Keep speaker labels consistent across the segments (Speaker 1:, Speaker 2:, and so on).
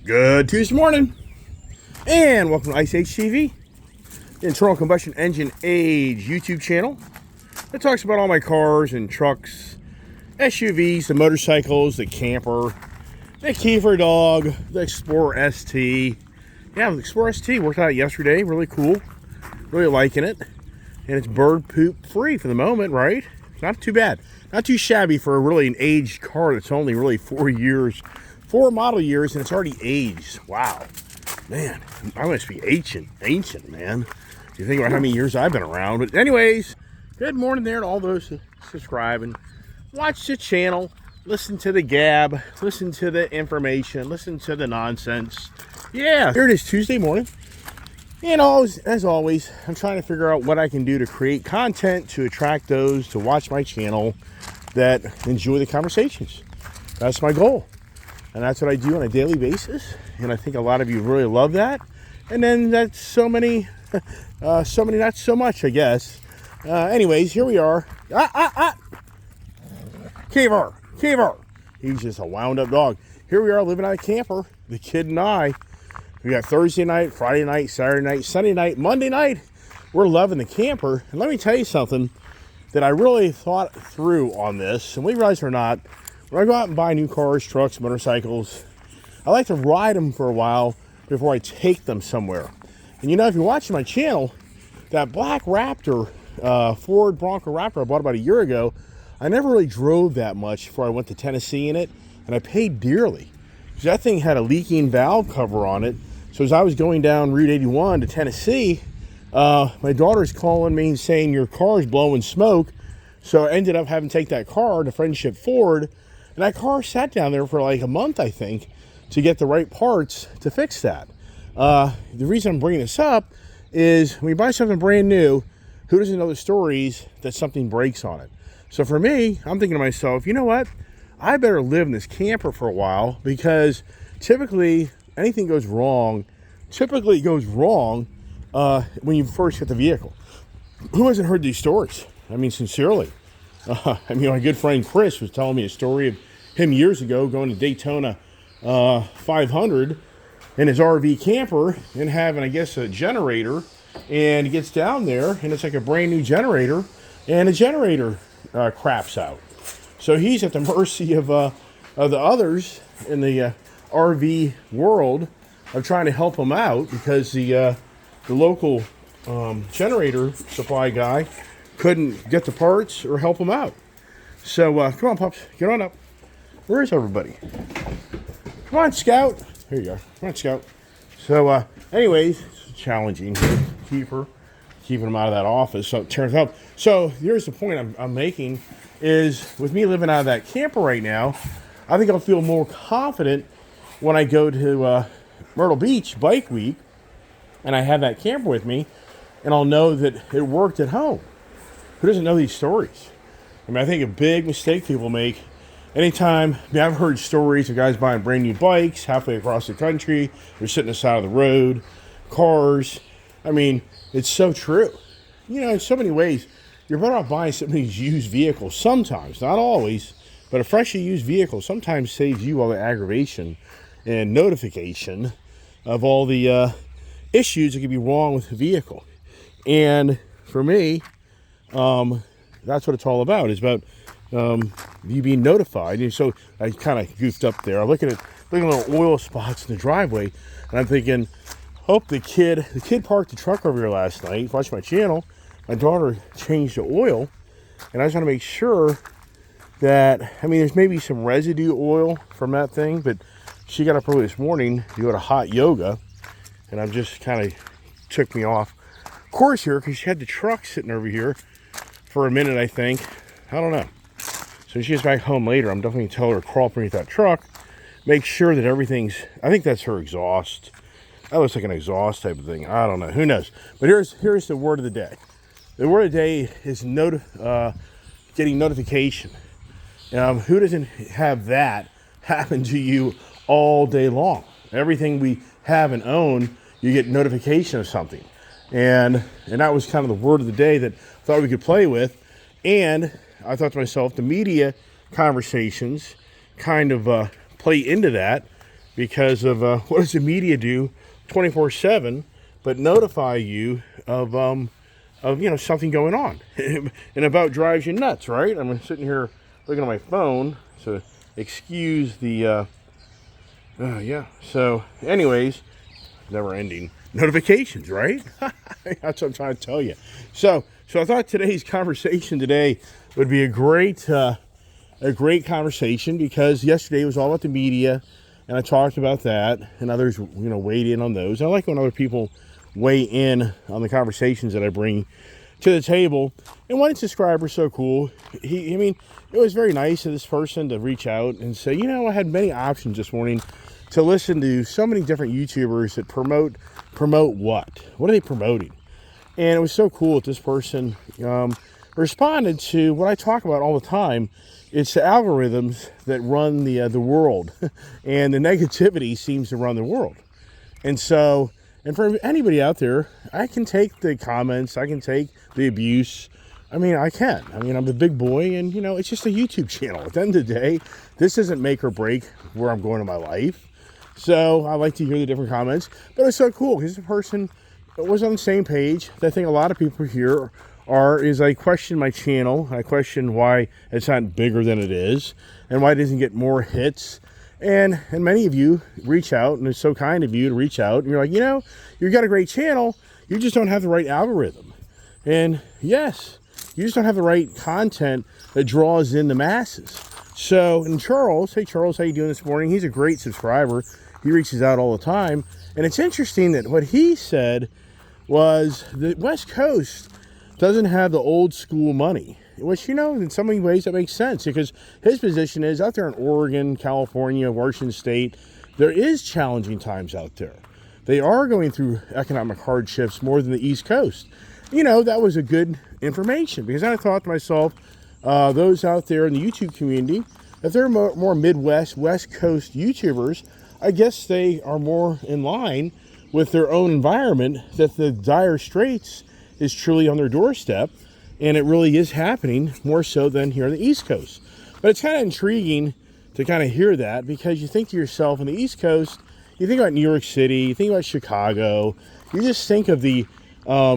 Speaker 1: Good Tuesday morning, and welcome to Ice Age TV, the internal combustion engine age YouTube channel that talks about all my cars and trucks, SUVs, the motorcycles, the camper, the Kiefer dog, the Explorer ST. Yeah, the Explorer ST worked out yesterday, really cool, really liking it, and it's bird poop free for the moment, right? Not too bad, not too shabby for really an aged car that's only really 4 model years, and it's already aged. Wow, man, I must be ancient, man. If you think about how many years I've been around. But anyways, good morning there to all those who subscribe and watch the channel, listen to the gab, listen to the information, listen to the nonsense. Yeah, here it is, Tuesday morning. And as always, I'm trying to figure out what I can do to create content to attract those to watch my channel that enjoy the conversations. That's my goal. And that's what I do on a daily basis. And I think a lot of you really love that. And then that's so many not so much, I guess. Anyways, here we are. Kiefer. He's just a wound up dog. Here we are living out of camper, the kid and I. We got Thursday night, Friday night, Saturday night, Sunday night, Monday night. We're loving the camper. And let me tell you something that I really thought through on this. And we realize or not, when I go out and buy new cars, trucks, motorcycles, I like to ride them for a while before I take them somewhere. And you know, if you're watching my channel, that black Raptor, Ford Bronco Raptor I bought about a year ago, I never really drove that much before I went to Tennessee in it, and I paid dearly. Because that thing had a leaking valve cover on it. So as I was going down Route 81 to Tennessee, my daughter's calling me and saying, your car's blowing smoke. So I ended up having to take that car to Friendship Ford. And that car sat down there for like a month, I think, to get the right parts to fix that. The reason I'm bringing this up is when you buy something brand new, who doesn't know the stories that something breaks on it? So for me, I'm thinking to myself, you know what? I better live in this camper for a while, because typically anything goes wrong. Typically it goes wrong when you first get the vehicle. Who hasn't heard these stories? I mean, sincerely. My good friend Chris was telling me a story of him years ago going to Daytona 500 in his RV camper and having, I guess, a generator. And he gets down there, and it's like a brand new generator, and the generator craps out. So he's at the mercy of the others in the RV world of trying to help him out, because the local generator supply guy couldn't get the parts or help him out. So come on, pups, get on up. Where is everybody? Come on, Scout. Here you are. Come on, Scout. So anyways, it's challenging keeping him out of that office. So it turns out. So here's the point I'm making is, with me living out of that camper right now, I think I'll feel more confident when I go to Myrtle Beach Bike Week and I have that camper with me, and I'll know that it worked at home. Who doesn't know these stories? I mean, I think a big mistake people make anytime, I've heard stories of guys buying brand new bikes halfway across the country. They're sitting on the side of the road, cars. I mean, it's so true. You know, in so many ways, you're better off buying somebody's used vehicle sometimes, not always, but a freshly used vehicle sometimes saves you all the aggravation and notification of all the issues that could be wrong with the vehicle. And for me, that's what it's all about. It's about you being notified. And so I kind of goofed up there. I'm looking at little oil spots in the driveway, and I'm thinking, hope the kid parked the truck over here last night, watched my channel. My daughter changed the oil, and I just want to make sure that, I mean, there's maybe some residue oil from that thing, but she got up early this morning to go to hot yoga, and I'm just kind of took me off course here, because she had the truck sitting over here for a minute, I think. I don't know. So she gets back home later, I'm definitely going to tell her to crawl up underneath that truck, make sure that everything's, I think that's her exhaust. That looks like an exhaust type of thing. I don't know. Who knows? But here's the word of the day. The word of the day is getting notification. Who doesn't have that happen to you all day long? Everything we have and own, you get notification of something. And that was kind of the word of the day that I thought we could play with. And I thought to myself, the media conversations kind of play into that, because of what does the media do 24/7 but notify you of something going on. And about drives you nuts, right? I'm sitting here looking at my phone, so excuse the yeah. So anyways, never ending notifications, right? That's what I'm trying to tell you. So I thought today's conversation today would be a great conversation, because yesterday was all about the media, and I talked about that, and others weighed in on those. I like when other people weigh in on the conversations that I bring to the table. And one subscriber so cool. It was very nice of this person to reach out and say, I had many options this morning to listen to so many different YouTubers that promote what? What are they promoting? And it was so cool that this person responded to what I talk about all the time. It's the algorithms that run the world, and the negativity seems to run the world. And so, and for anybody out there, I can take the comments, I can take the abuse. I'm a big boy, and it's just a YouTube channel. At the end of the day, this doesn't make or break where I'm going in my life. So I like to hear the different comments. But it's so cool because the person was on the same page. I think a lot of people here is I question my channel. I question why it's not bigger than it is, and why it doesn't get more hits. And many of you reach out, and it's so kind of you to reach out. And you're like, you've got a great channel. You just don't have the right algorithm. And yes, you just don't have the right content that draws in the masses. So, and Charles, hey Charles, how you doing this morning? He's a great subscriber. He reaches out all the time. And it's interesting that what he said was the West Coast doesn't have the old school money, which, in so many ways that makes sense, because his position is out there in Oregon, California, Washington State, there is challenging times out there. They are going through economic hardships more than the East Coast. That was a good information, because then I thought to myself, those out there in the YouTube community, if they're more Midwest, West Coast YouTubers, I guess they are more in line with their own environment, that the dire straits is truly on their doorstep, and it really is happening more so than here on the East Coast. But it's kind of intriguing to kind of hear that, because you think to yourself, on the East Coast, you think about New York City, you think about Chicago, you just think of the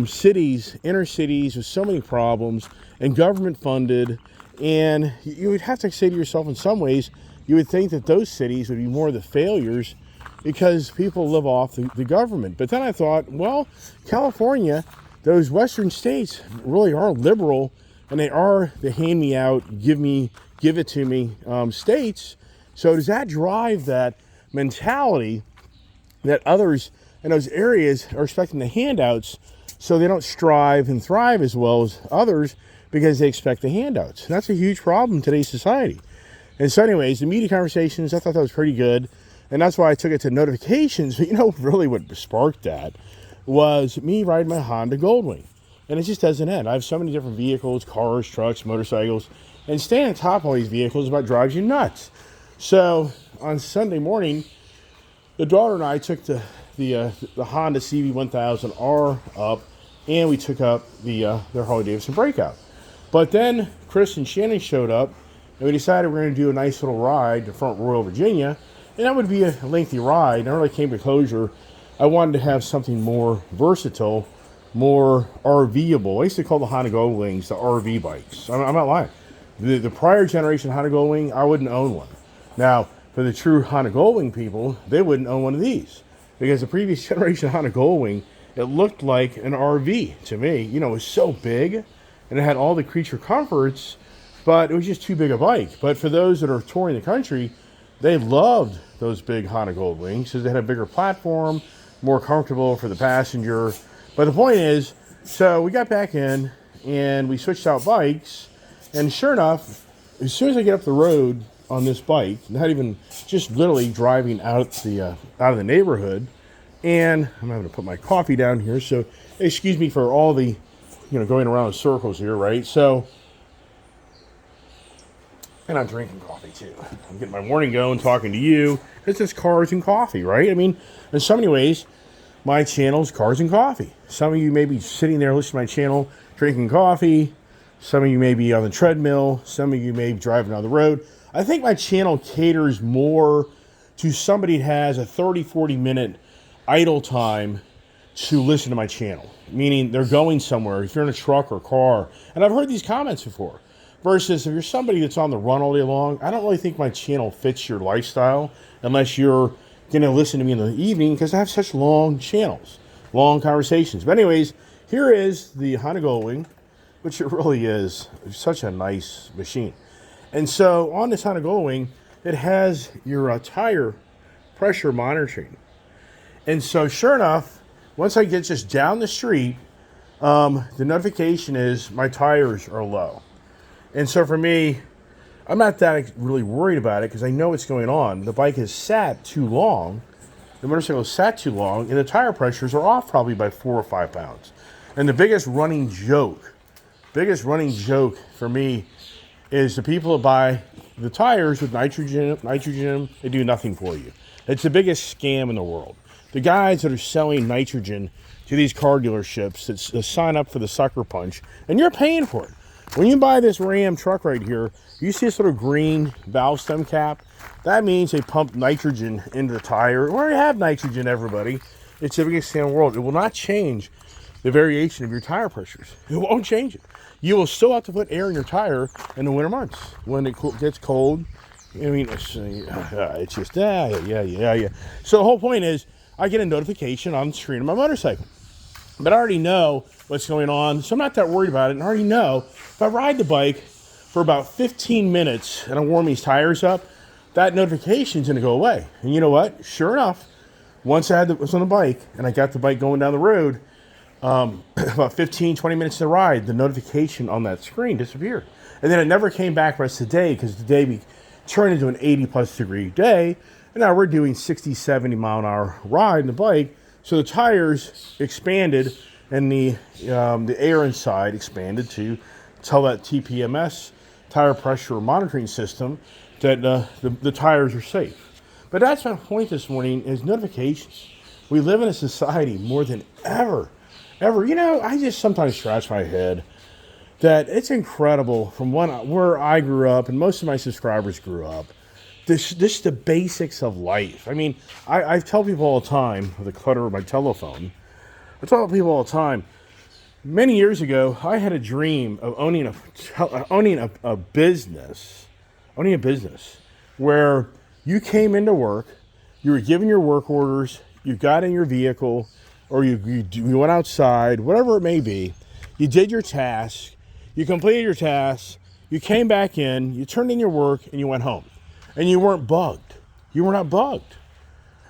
Speaker 1: cities, inner cities with so many problems and government funded, and you would have to say to yourself, in some ways, you would think that those cities would be more the failures because people live off the government. But then I thought, well, California, those western states really are liberal, and they are the hand me out, give it to me states. So does that drive that mentality that others in those areas are expecting the handouts, so they don't strive and thrive as well as others because they expect the handouts? And that's a huge problem in today's society. And so anyways, the media conversations, I thought that was pretty good. And that's why I took it to notifications. But really what sparked that was me riding my Honda Goldwing. And it just doesn't end. I have so many different vehicles, cars, trucks, motorcycles. And staying on top of all these vehicles about drives you nuts. So on Sunday morning, the daughter and I took the Honda CB1000R up, and we took up their Harley-Davidson Breakout. But then Chris and Shannon showed up, and we decided we're going to do a nice little ride to Front Royal, Virginia. And that would be a lengthy ride. And I really came to closure. I wanted to have something more versatile, more RVable. I used to call the Honda Goldwings the RV bikes. I'm not lying. The prior generation Honda Goldwing, I wouldn't own one. Now, for the true Honda Goldwing people, they wouldn't own one of these. Because the previous generation Honda Goldwing, it looked like an RV to me. It was so big, and it had all the creature comforts, but it was just too big a bike. But for those that are touring the country, they loved those big Honda Goldwings because they had a bigger platform, more comfortable for the passenger. But the point is, so we got back in, and we switched out bikes, and sure enough, as soon as I get up the road on this bike, not even just literally driving out of the neighborhood, and I'm having to put my coffee down here, so excuse me for all the going around in circles here, right? So, and I'm drinking coffee too. I'm getting my morning going, talking to you. It's just cars and coffee, right? In so many ways, my channel is cars and coffee. Some of you may be sitting there listening to my channel, drinking coffee. Some of you may be on the treadmill. Some of you may be driving down the road. I think my channel caters more to somebody that has a 30, 40 minute idle time to listen to my channel. Meaning they're going somewhere, if you're in a truck or car. And I've heard these comments before. Versus if you're somebody that's on the run all day long, I don't really think my channel fits your lifestyle unless you're going to listen to me in the evening, because I have such long channels, long conversations. But anyways, here is the Honda Goldwing, which it really is such a nice machine. And so on this Honda Goldwing, it has your tire pressure monitoring. And so sure enough, once I get just down the street, the notification is my tires are low. And so for me, I'm not that really worried about it because I know what's going on. The bike has sat too long. The motorcycle has sat too long, and the tire pressures are off probably by 4 or 5 pounds. And the biggest running joke for me is the people that buy the tires with nitrogen, they do nothing for you. It's the biggest scam in the world. The guys that are selling nitrogen to these car dealerships that sign up for the sucker punch, and you're paying for it. When you buy this Ram truck right here, you see this little green valve stem cap? That means they pump nitrogen into the tire. We already have nitrogen, everybody. It's the biggest thing in the world. It will not change the variation of your tire pressures. It won't change it. You will still have to put air in your tire in the winter months when it gets cold. I mean, it's just, yeah. So the whole point is, I get a notification on the screen of my motorcycle. But I already know what's going on, so I'm not that worried about it. And I already know if I ride the bike for about 15 minutes and I warm these tires up, that notification's going to go away. And you know what? Sure enough, once I was on the bike and I got the bike going down the road, about 15, 20 minutes to ride, the notification on that screen disappeared. And then it never came back for us today because today turned into an 80-plus degree day. And now we're doing 60, 70 mile an hour ride in the bike. So the tires expanded and the air inside expanded to tell that TPMS, tire pressure monitoring system, that the tires are safe. But that's my point this morning is notifications. We live in a society more than ever. You know, I just sometimes scratch my head that it's incredible from where I grew up and most of my subscribers grew up. This the basics of life. I mean, I tell people all the time, with the clutter of my telephone, I tell people all the time, many years ago, I had a dream of owning a business where you came into work, you were given your work orders, you got in your vehicle, or you went outside, whatever it may be, you did your task, you completed your task, you came back in, you turned in your work, and you went home. And you weren't bugged. You were not bugged.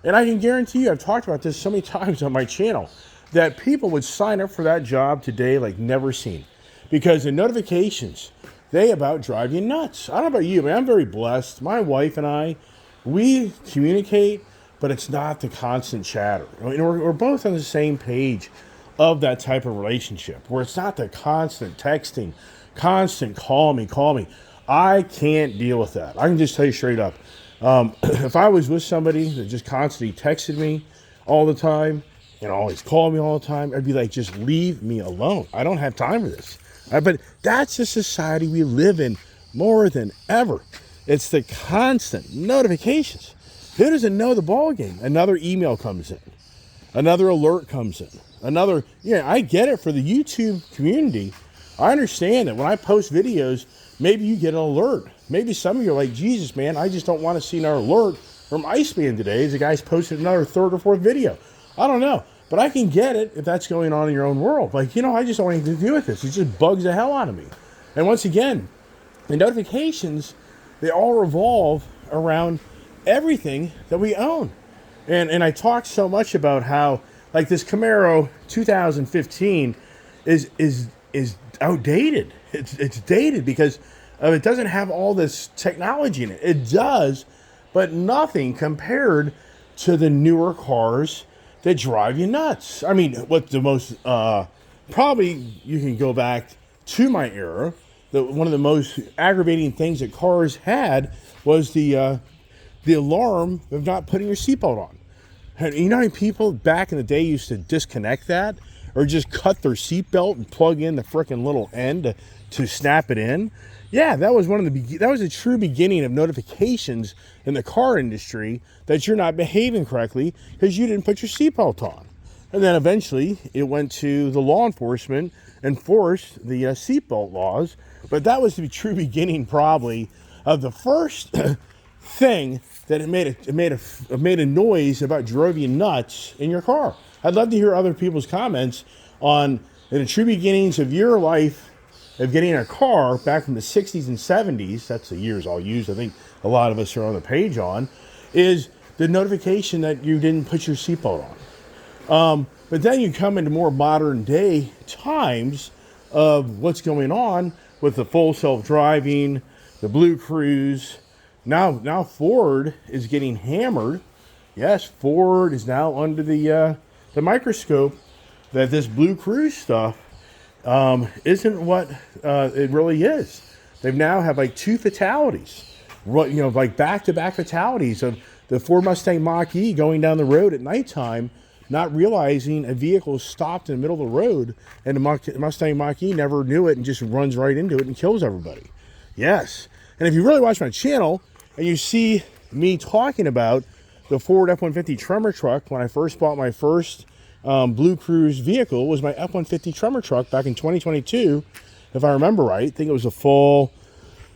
Speaker 1: And I can guarantee you, I've talked about this so many times on my channel, that people would sign up for that job today like never seen. Because the notifications, they about drive you nuts. I don't know about you, but I'm very blessed. My wife and I, we communicate, but it's not the constant chatter. I mean, we're both on the same page of that type of relationship, where it's not the constant texting, constant call me. I can't deal with that. I can just tell you straight up. If I was with somebody that just constantly texted me all the time and always called me all the time, I'd be like, just leave me alone. I don't have time for this. But that's the society we live in more than ever. It's the constant notifications. Who doesn't know the ball game? Another email comes in. Another alert comes in. I get it for the YouTube community. I understand that when I post videos, maybe you get an alert. Maybe some of you are like, Jesus, man, I just don't want to see another alert from Iceman today as the guy's posted another third or fourth video. I don't know. But I can get it if that's going on in your own world. Like, I just don't want anything to do with this. It just bugs the hell out of me. And once again, the notifications, they all revolve around everything that we own. And I talked so much about how, like, this Camaro 2015 is outdated. It's dated because it doesn't have all this technology in it. It does, but nothing compared to the newer cars that drive you nuts. I mean, what the most, probably you can go back to my era, one of the most aggravating things that cars had was the alarm of not putting your seatbelt on. And you know how many people back in the day used to disconnect that or just cut their seatbelt and plug in the frickin' little end to snap it in. Yeah, that was that was a true beginning of notifications in the car industry that you're not behaving correctly because you didn't put your seatbelt on. And then eventually it went to the law enforcement enforced the seatbelt laws. But that was the true beginning, probably, of the first thing that it made a noise about drove you nuts in your car. I'd love to hear other people's comments on the true beginnings of your life of getting a car back from the 60s and 70s. That's the years I'll use. I think a lot of us are on the page on, is the notification that you didn't put your seatbelt on. But then you come into more modern day times of what's going on with the full self-driving, the Blue Cruise. Now Ford is getting hammered. Yes, Ford is now under the microscope that this Blue Cruise stuff isn't what it really is. They've now have like 2 fatalities, like back-to-back fatalities of the Ford Mustang Mach-E going down the road at nighttime, not realizing a vehicle stopped in the middle of the road, and the Mustang Mach-E never knew it and just runs right into it and kills everybody. Yes. And if you really watch my channel and you see me talking about the Ford F-150 Tremor truck, when I first bought my first Blue Cruise vehicle, was my F-150 Tremor truck back in 2022, if I remember right. I think it was the fall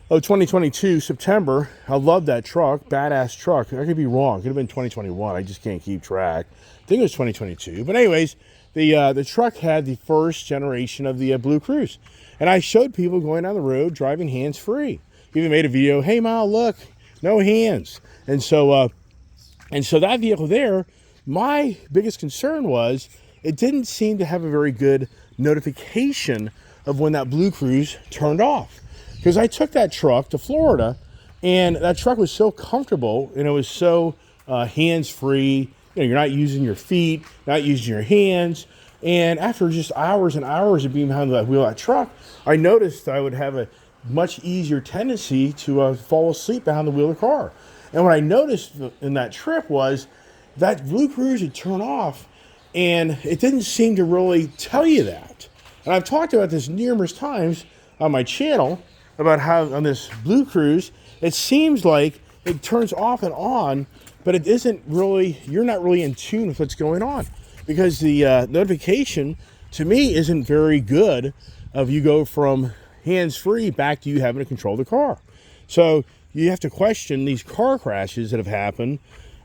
Speaker 1: of 2022, September. I love that truck, badass truck. I could be wrong. It could have been 2021. I just can't keep track. I think it was 2022. But anyways, the truck had the first generation of the Blue Cruise. And I showed people going down the road driving hands-free. Even made a video, hey, Mal, look, no hands. And so that vehicle there, my biggest concern was it didn't seem to have a very good notification of when that Blue Cruise turned off. Because I took that truck to Florida, and that truck was so comfortable, and it was so hands-free. You're not using your feet, not using your hands. And after just hours and hours of being behind the wheel of that truck, I noticed I would have a much easier tendency to fall asleep behind the wheel of the car. And what I noticed in that trip was that Blue Cruise would turn off, and it didn't seem to really tell you that. And I've talked about this numerous times on my channel about how on this Blue Cruise, it seems like it turns off and on, but it isn't really, you're not really in tune with what's going on, because the notification to me isn't very good of you go from hands-free back to you having to control the car. So you have to question these car crashes that have happened.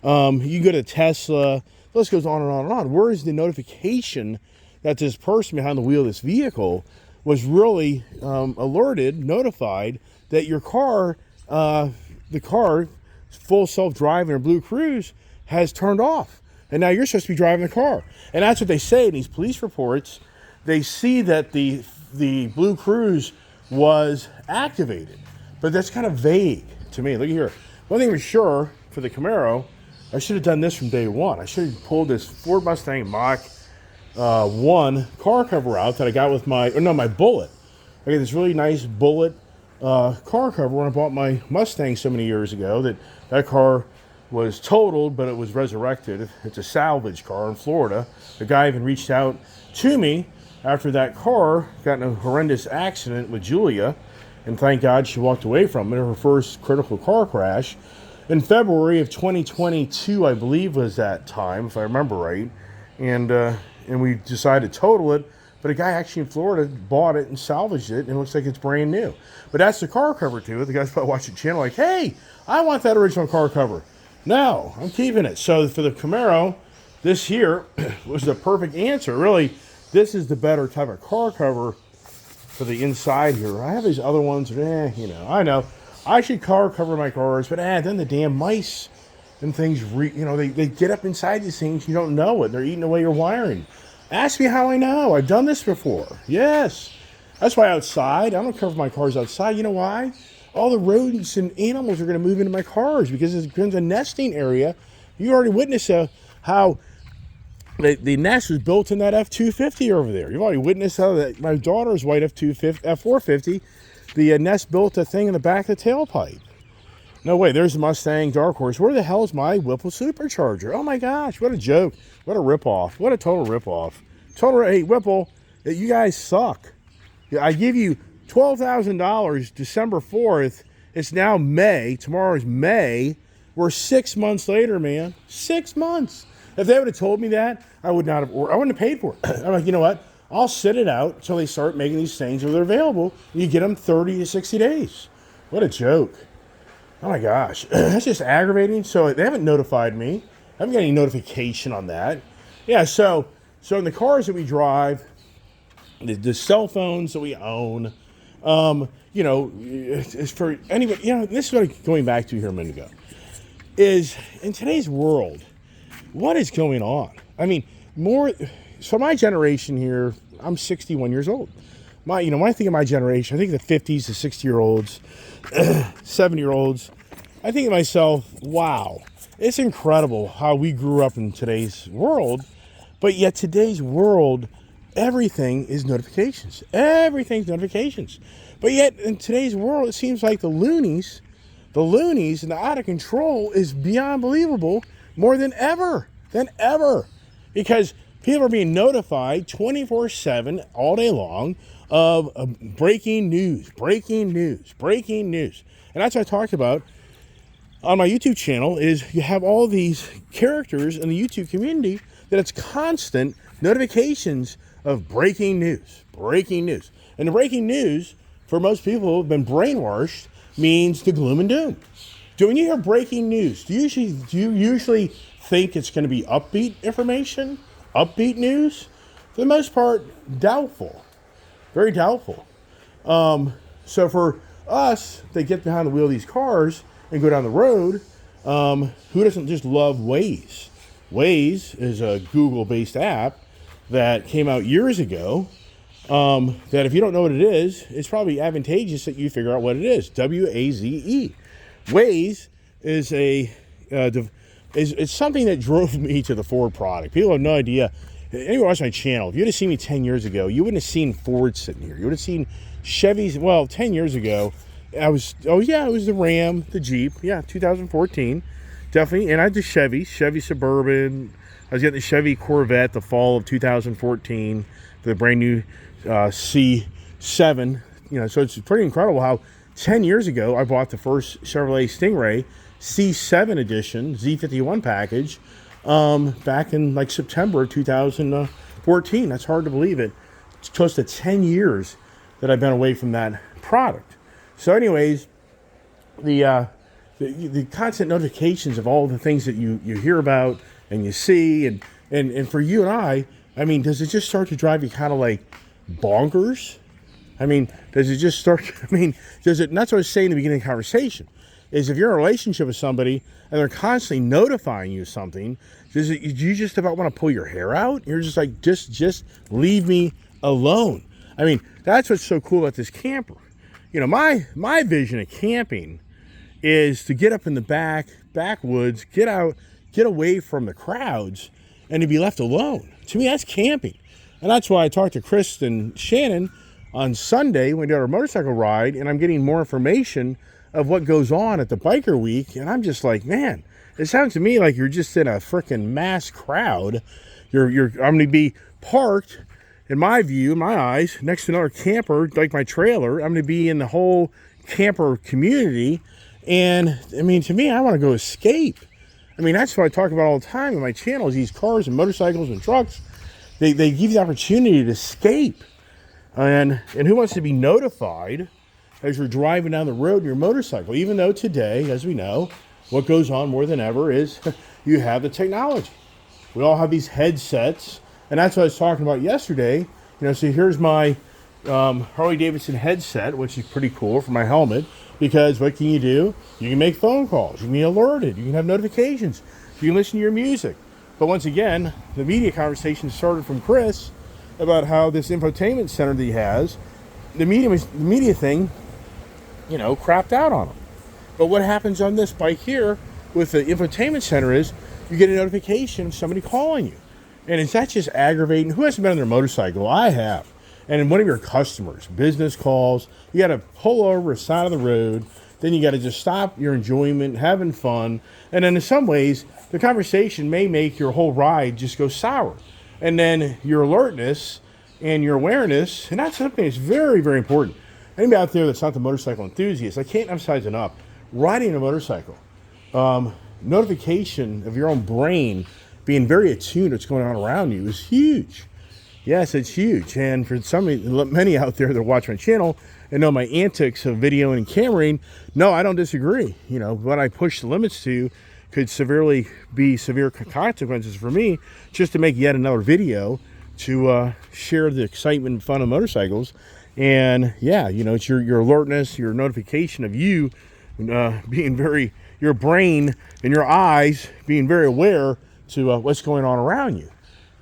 Speaker 1: You go to Tesla, the list goes on and on and on. Where is the notification that this person behind the wheel of this vehicle was really alerted, notified that your car, the car, full self-driving or Blue Cruise, has turned off. And now you're supposed to be driving the car. And that's what they say in these police reports. They see that the Blue Cruise was activated. But that's kind of vague to me. Look here. One thing for sure, for the Camaro, I should have done this from day one. I should have pulled this Ford Mustang Mach 1 car cover out that I got with my Bullet. I got this really nice Bullet car cover when I bought my Mustang so many years ago. That car was totaled, but it was resurrected. It's a salvage car in Florida. The guy even reached out to me after that car got in a horrendous accident with Julia, and thank God she walked away from it. Her first critical car crash in February of 2022, I believe, was that time, if I remember right. And we decided to total it, but a guy actually in Florida bought it and salvaged it, and it looks like it's brand new. But that's the car cover to it. The guys probably watching the channel like, hey, I want that original car cover. No, I'm keeping it. So for the Camaro, this here was the perfect answer. Really, this is the better type of car cover for the inside here. I have these other ones, I know. I should car cover my cars, but then the damn mice and things, they get up inside these things, you don't know it. They're eating away your wiring. Ask me how I know. I've done this before. Yes. That's why outside, I don't cover my cars outside. You know why? All the rodents and animals are going to move into my cars because it becomes a nesting area. You already witnessed how the nest was built in that F-250 over there. You've already witnessed how my daughter's white F-450, the nest built a thing in the back of the tailpipe. No way, there's a Mustang Dark Horse. Where the hell is my Whipple Supercharger? Oh my gosh, what a joke. What a ripoff. What a total ripoff. Hey, Whipple, you guys suck. I give you $12,000, December 4th. It's now May. Tomorrow is May. We're 6 months later, man. 6 months. If they would have told me that, I would not have. I wouldn't have paid for it. I'm like, you know what? I'll sit it out until they start making these things where they're available. You get them 30 to 60 days. What a joke. Oh my gosh. That's just aggravating. So they haven't notified me. I haven't got any notification on that. Yeah, so in the cars that we drive, the cell phones that we own, it's for anybody, this is what I'm going back to here a minute ago, is in today's world, what is going on? I mean, so my generation here, I'm 61 years old. When I think of my generation, I think of the 50s to 60-year-olds, 70-year-olds. I think of myself, wow, it's incredible how we grew up in today's world, but yet today's world, everything is notifications. Everything's notifications. But yet in today's world, it seems like the loonies and the out of control is beyond believable more than ever. Because people are being notified 24/7 all day long of breaking news. And that's what I talked about on my YouTube channel, is you have all these characters in the YouTube community that it's constant notifications of breaking news. And the breaking news, for most people who have been brainwashed, means the gloom and doom. So when you hear breaking news, do you usually think it's going to be upbeat information, upbeat news? For the most part, doubtful. Very doubtful. So for us that get behind the wheel of these cars and go down the road, who doesn't just love Waze? Waze is a Google-based app that came out years ago, that if you don't know what it is, it's probably advantageous that you figure out what it is. W-A-Z-E. Waze is it's something that drove me to the Ford product. People have no idea. Anyone watch my channel, if you'd have seen me 10 years ago, you wouldn't have seen Ford sitting here. You would have seen Chevys. Well, 10 years ago, it was the Ram, the Jeep. Yeah, 2014. Definitely. And I had the Chevy Suburban. I was getting the Chevy Corvette the fall of 2014, the brand new C7. So it's pretty incredible how 10 years ago I bought the first Chevrolet Stingray C7 edition Z51 package back in like September of 2014. That's hard to believe it. It's close to 10 years that I've been away from that product. So anyways, the constant notifications of all the things that you hear about and you see, and for you and I mean, does it just start to drive you kind of like bonkers? I mean, does it just start, and that's what I was saying in the beginning of the conversation, is if you're in a relationship with somebody and they're constantly notifying you of something, do you just about want to pull your hair out? You're just like, just leave me alone. I mean, that's what's so cool about this camper. My vision of camping is to get up in the backwoods, get out, get away from the crowds, and to be left alone. To me, that's camping. And that's why I talked to Chris and Shannon on Sunday when we did our motorcycle ride, and I'm getting more information of what goes on at the Biker Week, and I'm just like, man, it sounds to me like you're just in a freaking mass crowd. I'm going to be parked, in my view, in my eyes, next to another camper, like my trailer. I'm going to be in the whole camper community, and to me, I want to go escape. That's what I talk about all the time on my channel, is these cars and motorcycles and trucks. They give you the opportunity to escape. And who wants to be notified as you're driving down the road in your motorcycle? Even though today, as we know, what goes on more than ever is you have the technology. We all have these headsets, and that's what I was talking about yesterday. So here's my Harley Davidson headset, which is pretty cool for my helmet, because what can you do? You can make phone calls, you can be alerted, you can have notifications, you can listen to your music. But once again, the media conversation started from Chris about how this infotainment center that he has, the media thing, crapped out on him. But what happens on this bike here with the infotainment center is you get a notification of somebody calling you. And is that just aggravating? Who hasn't been on their motorcycle? I have. And in one of your customers, business calls, you got to pull over the side of the road. Then you got to just stop your enjoyment, having fun. And then in some ways, the conversation may make your whole ride just go sour. And then your alertness and your awareness, and that's something that's very, very important. anybody out there that's not the motorcycle enthusiast, I can't emphasize enough, riding a motorcycle, notification of your own brain being very attuned to what's going on around you is huge. Yes, it's huge. And for many out there that watch my channel and know my antics of videoing and cameraing, no, I don't disagree. You know, what I push the limits to could be severe consequences for me just to make yet another video to share the excitement and fun of motorcycles. And yeah, you know, it's your alertness, your notification of you being your brain and your eyes being very aware to what's going on around you.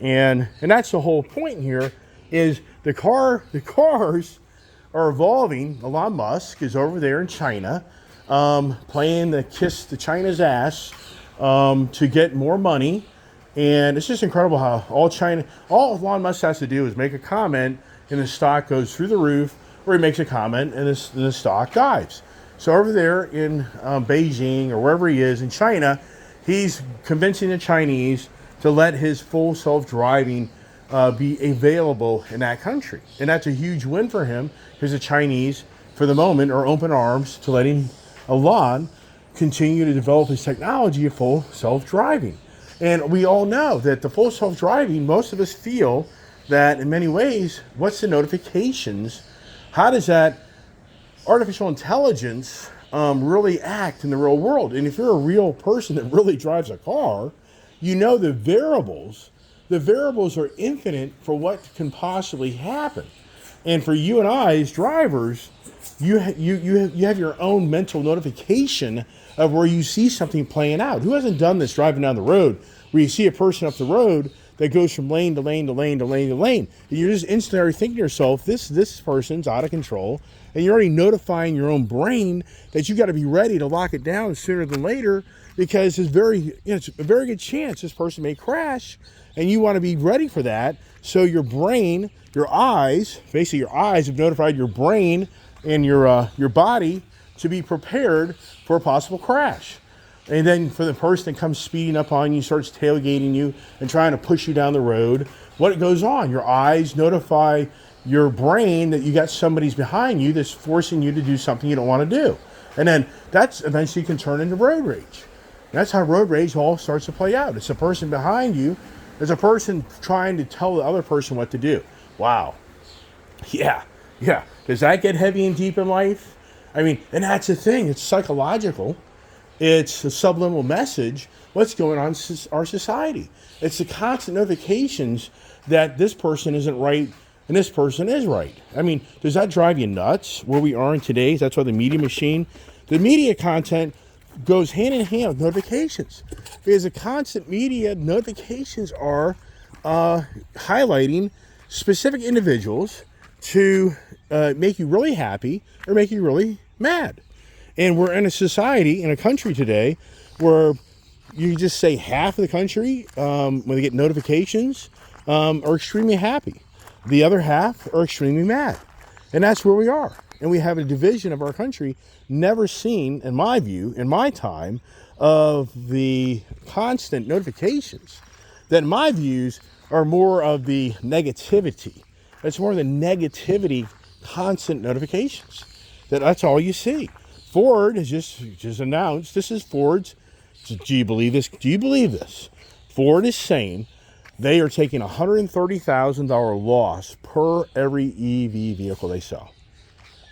Speaker 1: And that's the whole point here, is the cars are evolving. Elon Musk is over there in China playing the kiss the China's ass to get more money. And it's just incredible how all Elon Musk has to do is make a comment and the stock goes through the roof, or he makes a comment and the stock dives. So over there in Beijing or wherever he is in China, he's convincing the Chinese to let his full self-driving be available in that country. And that's a huge win for him, because the Chinese, for the moment, are open arms to letting Elon continue to develop his technology of full self-driving. And we all know that the full self-driving, most of us feel that in many ways, what's the notifications? How does that artificial intelligence really act in the real world? And if you're a real person that really drives a car, you know the variables are infinite for what can possibly happen. And for you and I as drivers, you have your own mental notification of where you see something playing out. Who hasn't done this driving down the road, where you see a person up the road that goes from lane to lane to lane to lane to lane, and you're just instantly thinking to yourself, this person's out of control, and you're already notifying your own brain that you got to be ready to lock it down sooner than later, because it's a very good chance this person may crash, and you want to be ready for that. So your brain, your eyes have notified your brain and your body to be prepared for a possible crash. And then for the person that comes speeding up on you, starts tailgating you and trying to push you down the road, what goes on? Your eyes notify your brain that you got somebody's behind you that's forcing you to do something you don't want to do. And then that's eventually can turn into road rage. That's how road rage all starts to play out. It's a person behind you. There's a person trying to tell the other person what to do. Wow. Yeah. Does that get heavy and deep in life? I mean, and that's the thing. It's psychological. It's a subliminal message. What's going on in our society? It's the constant notifications that this person isn't right and this person is right. I mean, does that drive you nuts where we are in today? That's why the media content goes hand in hand with notifications, because the constant media notifications are highlighting specific individuals to make you really happy or make you really mad. And we're in a society, in a country today, where you just say half of the country, when they get notifications, are extremely happy. The other half are extremely mad. And that's where we are. And we have a division of our country never seen, in my view, in my time, of the constant notifications that, in my views, are more of the negativity. It's more of the negativity, constant notifications. That's all you see. Ford has just announced, this is Ford's, do you believe this? Do you believe this? Ford is saying they are taking a $130,000 loss per every EV vehicle they sell.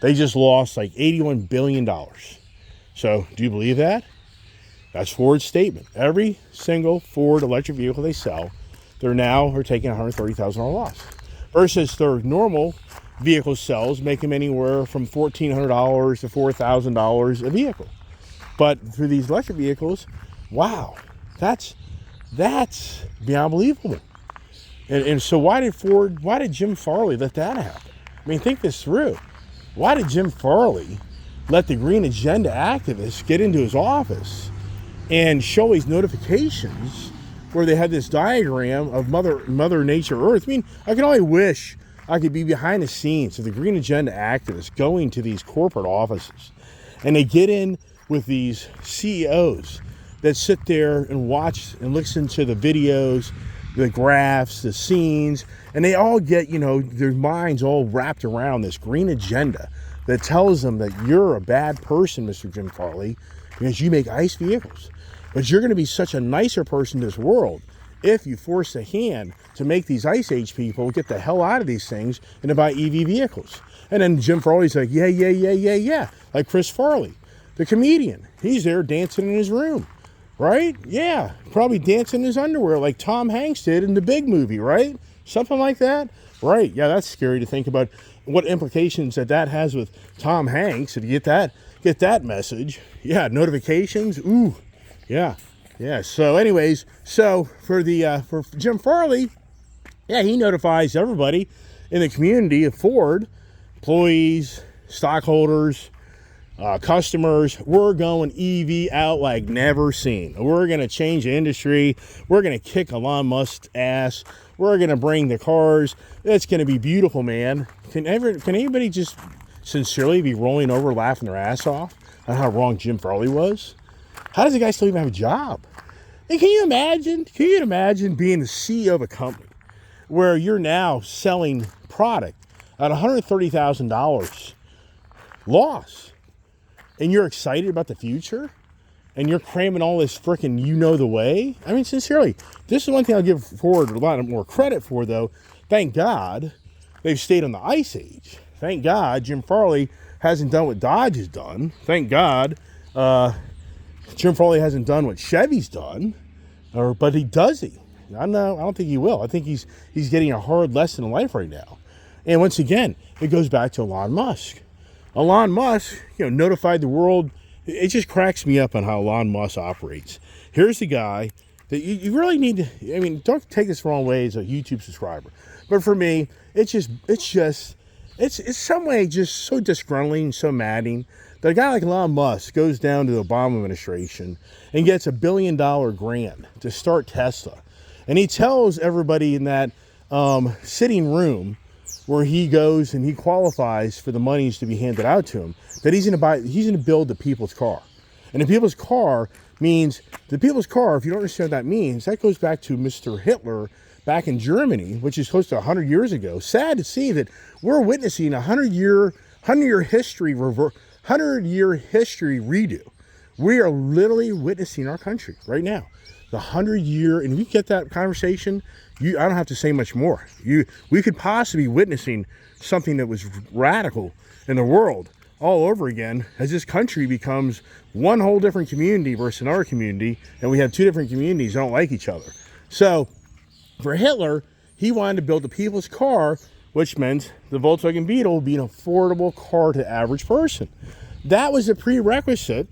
Speaker 1: They just lost like $81 billion. So do you believe that? That's Ford's statement. Every single Ford electric vehicle they sell, they're taking a $130,000 loss. Versus their normal vehicle sales make them anywhere from $1,400 to $4,000 a vehicle. But through these electric vehicles, wow, that's beyond believable. And so why did Jim Farley let that happen? I mean, think this through. Why did Jim Farley let the Green Agenda activists get into his office and show these notifications where they had this diagram of Mother Nature Earth? I mean, I can only wish I could be behind the scenes of the Green Agenda activists going to these corporate offices, and they get in with these CEOs that sit there and watch and listen to the videos, the graphs, the scenes, and they all get, their minds all wrapped around this green agenda that tells them that you're a bad person, Mr. Jim Farley, because you make ICE vehicles. But you're going to be such a nicer person to this world if you force a hand to make these Ice Age people get the hell out of these things and to buy EV vehicles. And then Jim Farley's like, yeah. Like Chris Farley, the comedian. He's there dancing in his room, right? Yeah, probably dancing in his underwear like Tom Hanks did in the Big movie, right? Something like that. Right, yeah, that's scary to think about what implications that has with Tom Hanks. If you get that message. Yeah, notifications, ooh, yeah. So anyways, for Jim Farley, yeah, he notifies everybody in the community of Ford, employees, stockholders, customers. We're going EV out like never seen. We're going to change the industry. We're going to kick Elon Musk's ass. We're going to bring the cars. It's going to be beautiful, man. Can anybody just sincerely be rolling over laughing their ass off on how wrong Jim Farley was? How does the guy still even have a job? And can you imagine being the CEO of a company where you're now selling product at $130,000 loss, and you're excited about the future, and you're cramming all this frickin' the way? I mean, sincerely, this is one thing I'll give Ford a lot more credit for, though. Thank God they've stayed on the Ice Age. Thank God Jim Farley hasn't done what Dodge has done. Thank God Jim Farley hasn't done what Chevy's done, but he does. I don't think he will. I think he's getting a hard lesson in life right now. And once again, it goes back to Elon Musk. Elon Musk, notified the world. It just cracks me up on how Elon Musk operates. Here's the guy that you really need to. I mean, don't take this the wrong way as a YouTube subscriber, but for me, it's some way just so disgruntling, so maddening. That a guy like Elon Musk goes down to the Obama administration and gets $1 billion grant to start Tesla. And he tells everybody in that sitting room where he goes and he qualifies for the monies to be handed out to him, that he's going to build the people's car. And the people's car means, if you don't understand what that means, that goes back to Mr. Hitler back in Germany, which is close to 100 years ago. Sad to see that we're witnessing a 100-year history redo. We are literally witnessing our country right now. The 100-year, and we get that conversation, I don't have to say much more. We could possibly be witnessing something that was radical in the world all over again as this country becomes one whole different community versus another community, and we have two different communities that don't like each other. So for Hitler, he wanted to build the people's car, which meant the Volkswagen Beetle would be an affordable car to the average person. That was a prerequisite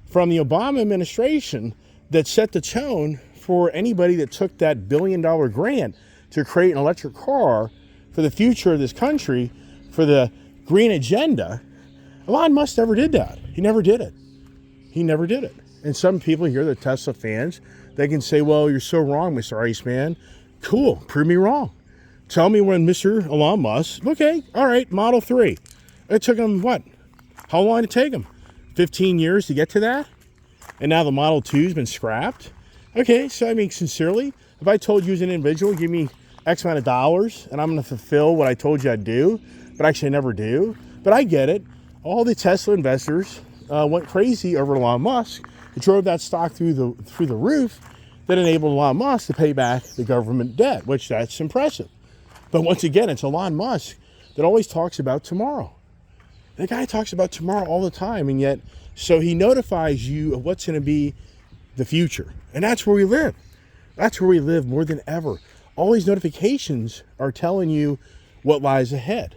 Speaker 1: from the Obama administration that set the tone for anybody that took that $1 billion grant to create an electric car for the future of this country, for the green agenda. Elon Musk never did that. He never did it. And some people here, the Tesla fans, they can say, well, you're so wrong, Mr. Iceman. Cool, prove me wrong. Tell me when Mr. Elon Musk, okay, all right, Model 3. It took him what? How long did it take him? 15 years to get to that? And now the Model 2's been scrapped? Okay, so I mean, sincerely, if I told you as an individual, give me X amount of dollars, and I'm going to fulfill what I told you I'd do, but actually I never do. But I get it. All the Tesla investors went crazy over Elon Musk. It drove that stock through the roof that enabled Elon Musk to pay back the government debt, which that's impressive. But once again, it's Elon Musk that always talks about tomorrow. The guy talks about tomorrow all the time, and yet, so he notifies you of what's going to be the future. And that's where we live. That's where we live more than ever. All these notifications are telling you what lies ahead.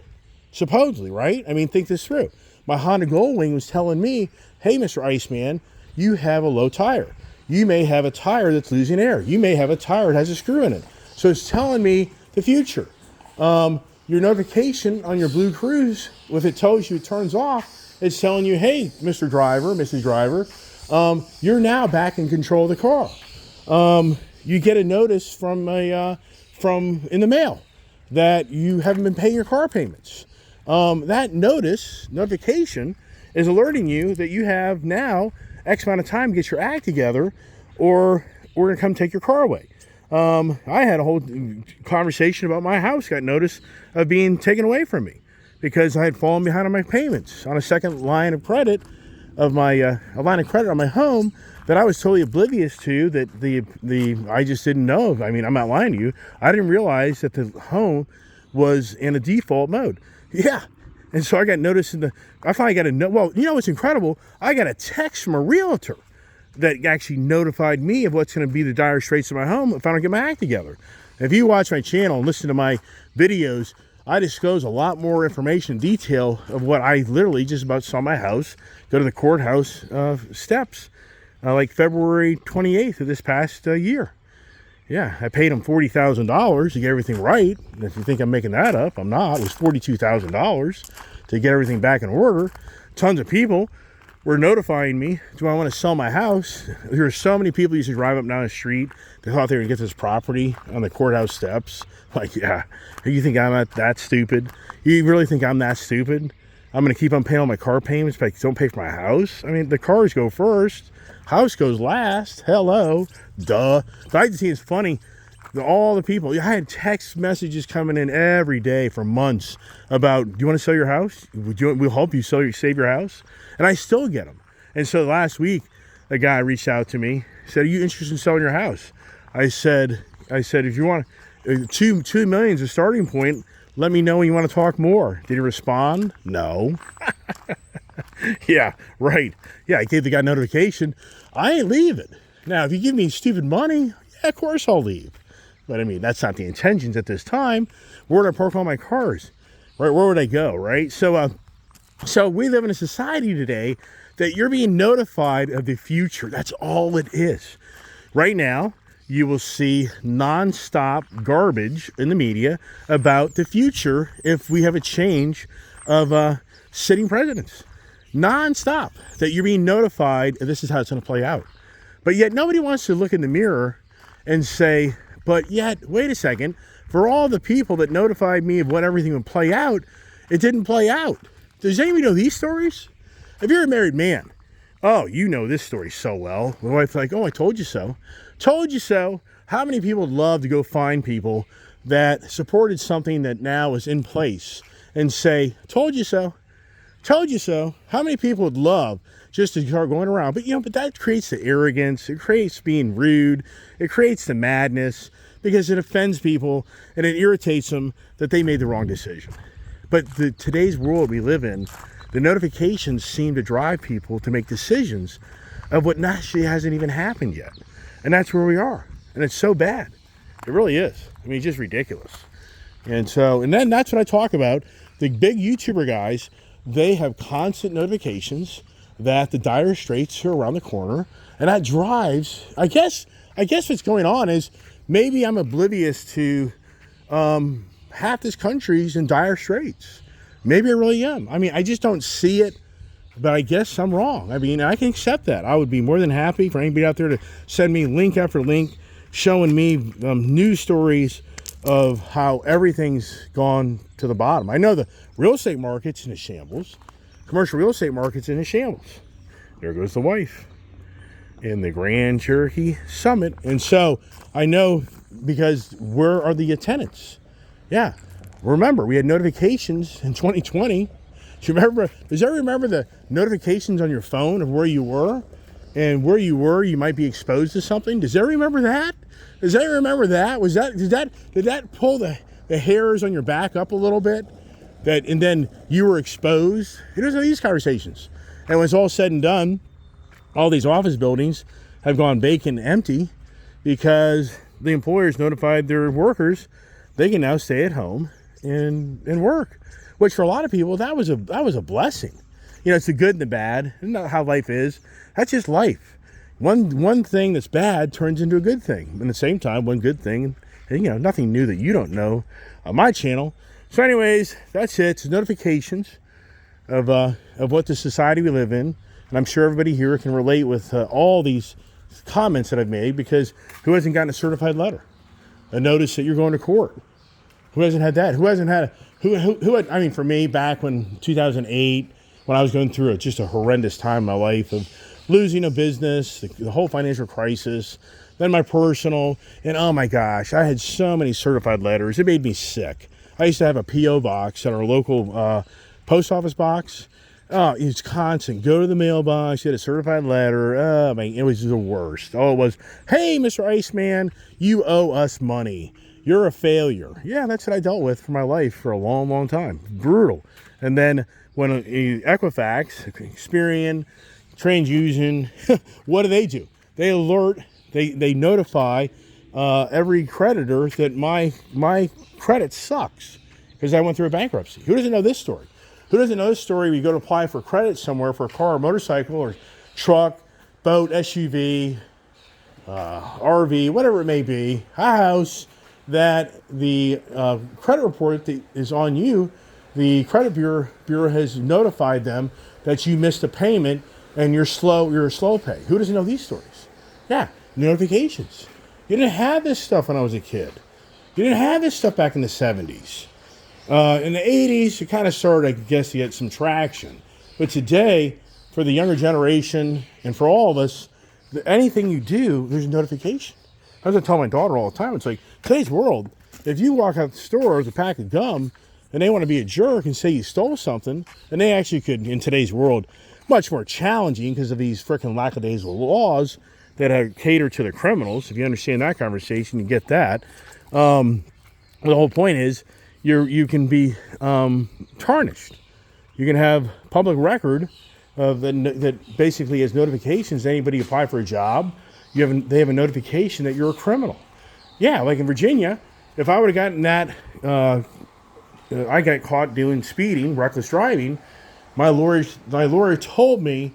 Speaker 1: Supposedly, right? I mean, think this through. My Honda Goldwing was telling me, hey, Mr. Iceman, you have a low tire. You may have a tire that's losing air. You may have a tire that has a screw in it. So it's telling me the future. Your notification on your Blue Cruise, if it tells you it turns off, it's telling you, hey, Mr. Driver, Mrs. Driver, you're now back in control of the car. You get a notice from in the mail that you haven't been paying your car payments. That notification is alerting you that you have now X amount of time to get your act together, or we're going to come take your car away. I had a whole conversation about my house got notice of being taken away from me because I had fallen behind on my payments on a second line of credit of my a line of credit on my home that I was totally oblivious to. That I just didn't know. I mean, I'm not lying to you. I didn't realize that the home was in a default mode. Yeah. And so I got notice I finally got a note. Well, you know what's incredible? I got a text from a realtor that actually notified me of what's going to be the dire straits of my home if I don't get my act together. If you watch my channel and listen to my videos, I disclose a lot more information, detail of what I literally just about saw my house go to the courthouse steps, like February 28th of this past year. Yeah, I paid him $40,000 to get everything right. And if you think I'm making that up, I'm not. It was $42,000 to get everything back in order. Tons of people were notifying me, do I want to sell my house? There were so many people used to drive up and down the street. They thought they were going to get this property on the courthouse steps. Like, yeah, you think I'm not that stupid? You really think I'm that stupid? I'm going to keep on paying all my car payments, but I don't pay for my house? I mean, the cars go first. House goes last. Hello. Duh. But I just think it's funny. All the people, I had text messages coming in every day for months about, do you want to sell your house? We'll help you save your house. And I still get them. And so last week, a guy reached out to me, said, are you interested in selling your house? I said, if you want, $2 million is a starting point. Let me know when you want to talk more. Did he respond? No. Yeah, right. Yeah, I gave the guy notification. I ain't leaving. Now, if you give me stupid money, yeah, of course I'll leave. But I mean, that's not the intentions at this time. Where would I park all my cars? Right? Where would I go? Right? So we live in a society today that you're being notified of the future. That's all it is. Right now, you will see nonstop garbage in the media about the future if we have a change of sitting presidents. Nonstop. That you're being notified, and this is how it's going to play out. But yet nobody wants to look in the mirror and say, but yet, wait a second, for all the people that notified me of what everything would play out, it didn't play out. Does anybody know these stories? If you're a married man, oh, you know this story so well. My wife's like, oh, I told you so. Told you so. How many people would love to go find people that supported something that now is in place and say, told you so. Told you so. How many people would love just to start going around? But, but that creates the arrogance. It creates being rude. It creates the madness because it offends people and it irritates them that they made the wrong decision. But today's world we live in, the notifications seem to drive people to make decisions of what actually hasn't even happened yet. And that's where we are. And it's so bad. It really is. I mean, it's just ridiculous. And then that's what I talk about. The big YouTuber guys, they have constant notifications that the dire straits are around the corner. And that drives, I guess what's going on is maybe I'm oblivious to half this country's in dire straits. Maybe I really am. I mean, I just don't see it, but I guess I'm wrong. I mean, I can accept that. I would be more than happy for anybody out there to send me link after link showing me news stories of how everything's gone to the bottom. I know the real estate market's in a shambles. Commercial real estate market's in a shambles. There goes the wife in the Grand Cherokee Summit. And so I know because where are the tenants? Yeah. Remember, we had notifications in 2020. Does everyone remember the notifications on your phone of where you were? And where you were, you might be exposed to something. Does everyone remember that? Does anyone remember that? Did that pull the hairs on your back up a little bit? And then you were exposed? There's these conversations. And when it's all said and done, all these office buildings have gone vacant and empty because the employers notified their workers they can now stay at home and work. Which for a lot of people, that was a blessing. It's the good and the bad. Isn't that how life is? That's just life. One thing that's bad turns into a good thing. And at the same time, one good thing, and nothing new that you don't know on my channel. So anyways, that's it. It's notifications of what the society we live in. And I'm sure everybody here can relate with all these comments that I've made, because who hasn't gotten a certified letter? A notice that you're going to court? Who hasn't had that? Who hasn't had who had, I mean, for me, back when 2008, when I was going through just a horrendous time in my life of losing a business, the whole financial crisis, then my personal, and oh my gosh, I had so many certified letters. It made me sick. I used to have a P.O. box at our local post office box. Oh, it's constant. Go to the mailbox, get a certified letter. Oh, man, it was the worst. Oh, it was, hey, Mr. Iceman, you owe us money. You're a failure. Yeah, that's what I dealt with for my life for a long, long time. Brutal. And then when Equifax, Experian, TransUnion, what do? They alert, they notify every creditor that my credit sucks because I went through a bankruptcy. Who doesn't know this story? Who doesn't know this story? We go to apply for credit somewhere for a car or motorcycle or truck, boat, SUV, RV, whatever it may be, a house, that the credit report that is on you, the credit bureau has notified them that you missed a payment and you're a slow pay. Who doesn't know these stories? Yeah, notifications. You didn't have this stuff when I was a kid. You didn't have this stuff back in the 70s. In the 80s, it kind of started, I guess, to get some traction. But today, for the younger generation and for all of us, anything you do, there's a notification. I was going to tell my daughter all the time, it's like, today's world, if you walk out the store with a pack of gum and they want to be a jerk and say you stole something, and they actually could, in today's world, much more challenging because of these freaking lackadaisical laws that cater to the criminals. If you understand that conversation, you get that. The whole point is, you can be tarnished. You can have public record of that basically has notifications. Anybody apply for a job, they have a notification that you're a criminal. Yeah, like in Virginia, if I would have gotten that, I got caught doing speeding, reckless driving. My lawyer told me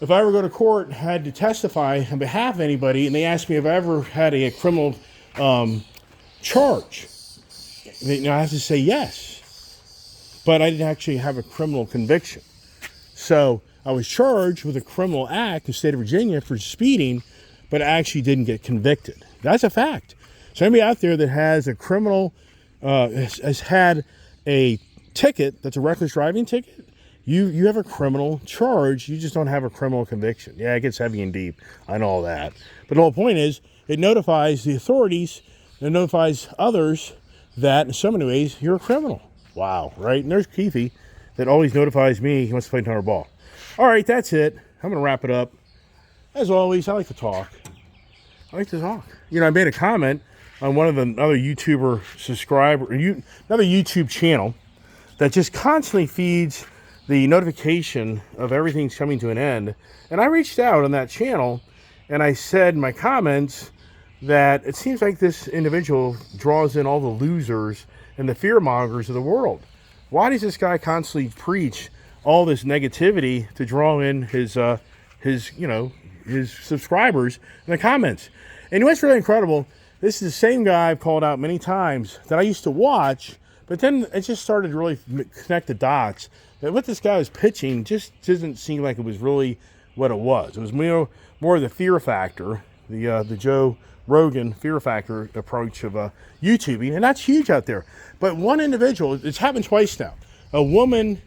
Speaker 1: if I ever go to court and had to testify on behalf of anybody, and they asked me if I ever had a criminal charge, I have to say yes, but I didn't actually have a criminal conviction. So I was charged with a criminal act in the state of Virginia for speeding, but I actually didn't get convicted. That's a fact. So anybody out there that has a criminal, has had a ticket that's a reckless driving ticket, you have a criminal charge. You just don't have a criminal conviction. Yeah, it gets heavy and deep. I know all that. But the whole point is, it notifies the authorities, it notifies others that in so many ways you're a criminal. Wow, right? And there's Keithy that always notifies me he wants to play another ball. All right, that's it. I'm going to wrap it up. As always, I like to talk. You know, I made a comment on one of the other YouTuber another YouTube channel that just constantly feeds the notification of everything's coming to an end. And I reached out on that channel and I said in my comments that it seems like this individual draws in all the losers and the fear mongers of the world. Why does this guy constantly preach all this negativity to draw in his subscribers in the comments? And what's really incredible, this is the same guy I've called out many times that I used to watch, but then it just started to really connect the dots that what this guy was pitching just doesn't seem like it was really what it was. It was more of the fear factor, the Joe Rogan fear factor approach of YouTubing, and that's huge out there. But one individual, it's happened twice now. A woman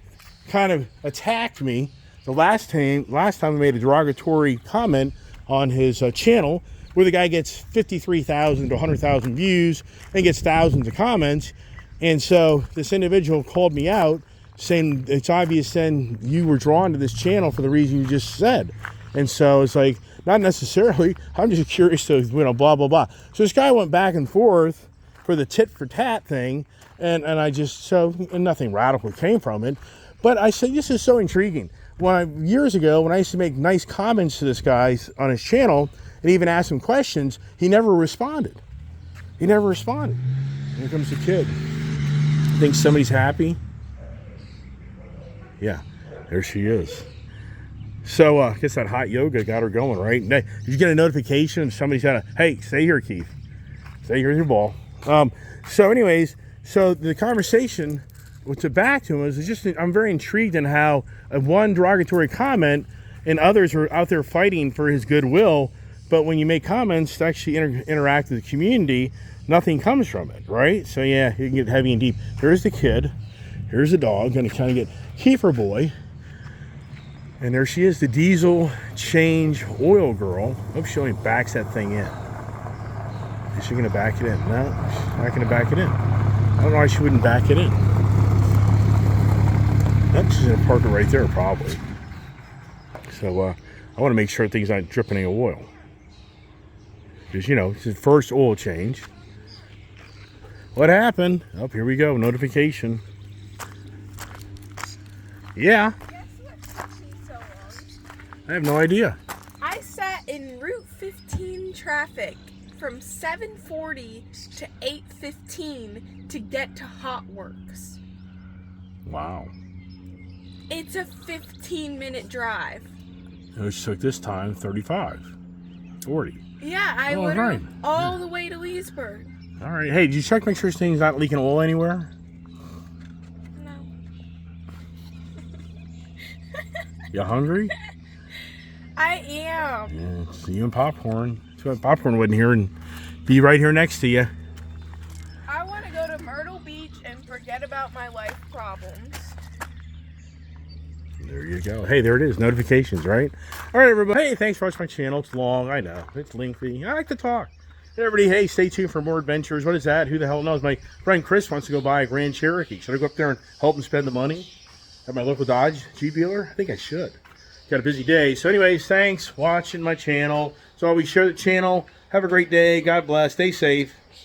Speaker 1: kind of attacked me the last time I made a derogatory comment on his channel, where the guy gets 53,000 to 100,000 views and gets thousands of comments. And so this individual called me out, saying it's obvious then you were drawn to this channel for the reason you just said. And so it's like, not necessarily, I'm just curious to, blah, blah, blah. So this guy went back and forth for the tit for tat thing, and nothing radical came from it. But I said, this is so intriguing. Years ago, when I used to make nice comments to this guy on his channel, and even ask him questions, he never responded. Here comes the kid. Think somebody's happy? Yeah, there she is. So I guess that hot yoga got her going, right? Did you get a notification? Somebody said, hey, stay here, Keith. Stay here with your ball. So anyways, the conversation back to him is just, I'm very intrigued in how one derogatory comment and others are out there fighting for his goodwill. But when you make comments to actually interact with the community, nothing comes from it, right? So yeah, you can get heavy and deep. There's the kid. Here's the dog. Going to kind of get Kiefer boy. And there she is, the diesel change oil girl. Hope she only backs that thing in. Is she going to back it in? No, she's not going to back it in. I don't know why she wouldn't back it in. That's just gonna park it right there, probably. So I want to make sure things aren't dripping any oil. Because, you know, it's the first oil change. What happened? Oh, here we go. Notification. Yeah.
Speaker 2: Guess what took me so long?
Speaker 1: I have no idea.
Speaker 2: I sat in Route 15 traffic from 7:40 to 8:15 to get to Hot Works.
Speaker 1: Wow.
Speaker 2: It's a 15-minute drive.
Speaker 1: Which took this time 35, 40.
Speaker 2: Yeah, I
Speaker 1: Oh,
Speaker 2: would
Speaker 1: right.
Speaker 2: all the way to Leesburg.
Speaker 1: All right. Hey, did you check make sure this thing's not leaking oil anywhere?
Speaker 2: No.
Speaker 1: You hungry?
Speaker 2: I am.
Speaker 1: Yeah, it's you and popcorn. Too bad popcorn wasn't here and be right here next to you.
Speaker 2: I want to go to Myrtle Beach and forget about my life problems.
Speaker 1: There you go. Hey, there it is. Notifications, right? All right, everybody. Hey, thanks for watching my channel. It's long. I know. It's lengthy. I like to talk. Hey, everybody. Hey, stay tuned for more adventures. What is that? Who the hell knows? My friend Chris wants to go buy a Grand Cherokee. Should I go up there and help him spend the money at my local Dodge Jeep dealer? I think I should. Got a busy day. So anyways, thanks for watching my channel. So always share the channel. Have a great day. God bless. Stay safe.